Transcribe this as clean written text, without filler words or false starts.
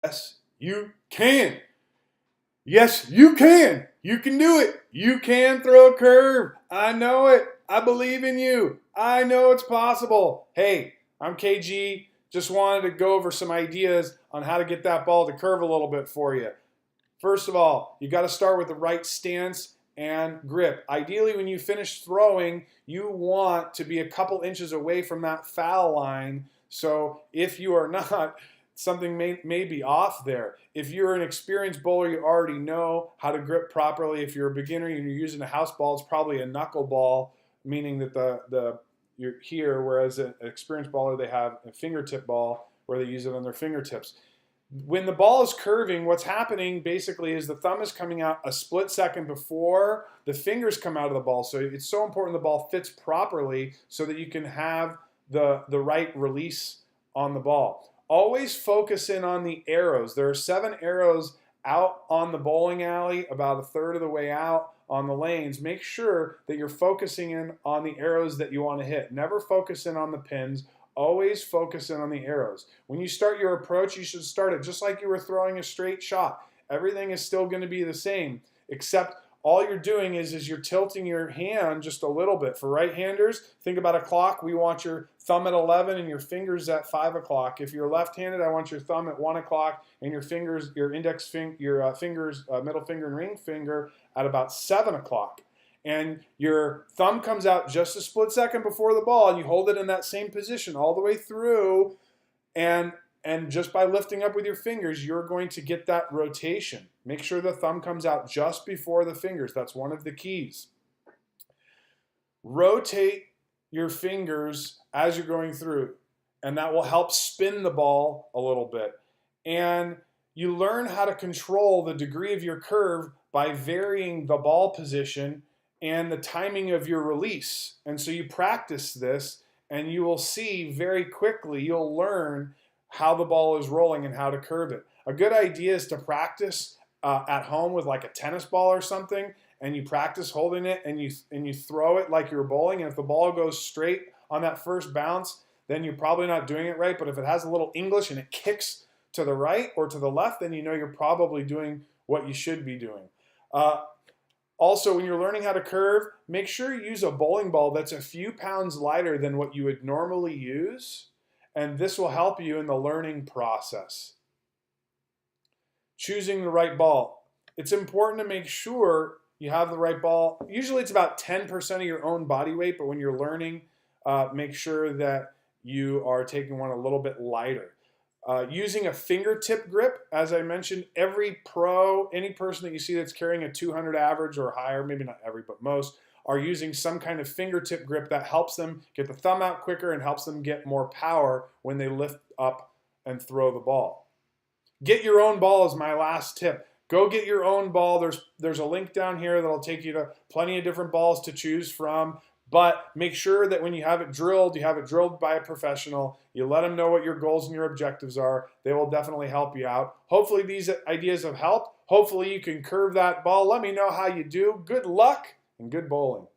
Yes, you can. Yes, you can. You can do it. You can throw a curve. I know it. I believe in you. I know it's possible. Hey, I'm KG. Just wanted to go over some ideas on how to get that ball to curve a little bit for you. First of all, you got to start with the right stance and grip. Ideally, when you finish throwing, you want to be a couple inches away from that foul line. So if you are not, something may be off there. If you're an experienced bowler, you already know how to grip properly. If you're a beginner and you're using a house ball, it's probably a knuckle ball, meaning that you're here, whereas an experienced bowler, they have a fingertip ball where they use it on their fingertips. When the ball is curving, what's happening basically is the thumb is coming out a split second before the fingers come out of the ball. So it's so important the ball fits properly so that you can have the right release on the ball. Always focus in on the arrows. There are 7 arrows out on the bowling alley, about a third of the way out on the lanes. Make sure that you're focusing in on the arrows that you want to hit. Never focus in on the pins. Always focus in on the arrows. When you start your approach, you should start it just like you were throwing a straight shot. Everything is still going to be the same, except all you're doing is you're tilting your hand just a little bit. For right-handers, think about a clock. We want your thumb at 11 and your fingers at 5 o'clock. If you're left-handed, I want your thumb at 1 o'clock and your fingers, your index finger, your fingers, middle finger and ring finger at about 7 o'clock. And your thumb comes out just a split second before the ball, and you hold it in that same position all the way through, and just by lifting up with your fingers, you're going to get that rotation. Make sure the thumb comes out just before the fingers. That's one of the keys. Rotate your fingers as you're going through, and that will help spin the ball a little bit. And you learn how to control the degree of your curve by varying the ball position and the timing of your release. And so you practice this, and you will see very quickly, you'll learn how the ball is rolling and how to curve it. A good idea is to practice at home with like a tennis ball or something, and you practice holding it, and you throw it like you're bowling, and if the ball goes straight on that first bounce, then you're probably not doing it right. But if it has a little English and it kicks to the right or to the left, then you know you're probably doing what you should be doing. Also, when you're learning how to curve, make sure you use a bowling ball that's a few pounds lighter than what you would normally use, and this will help you in the learning process. Choosing the right ball. It's important to make sure you have the right ball. Usually it's about 10% of your own body weight, but when you're learning, make sure that you are taking one a little bit lighter. Using a fingertip grip, as I mentioned, every pro, any person that you see that's carrying a 200 average or higher, maybe not every, but most, are using some kind of fingertip grip that helps them get the thumb out quicker and helps them get more power when they lift up and throw the ball. Get your own ball is my last tip. Go get your own ball. There's a link down here that'll take you to plenty of different balls to choose from. But make sure that when you have it drilled by a professional. You let them know what your goals and your objectives are. They will definitely help you out. Hopefully these ideas have helped. Hopefully you can curve that ball. Let me know how you do. Good luck and good bowling.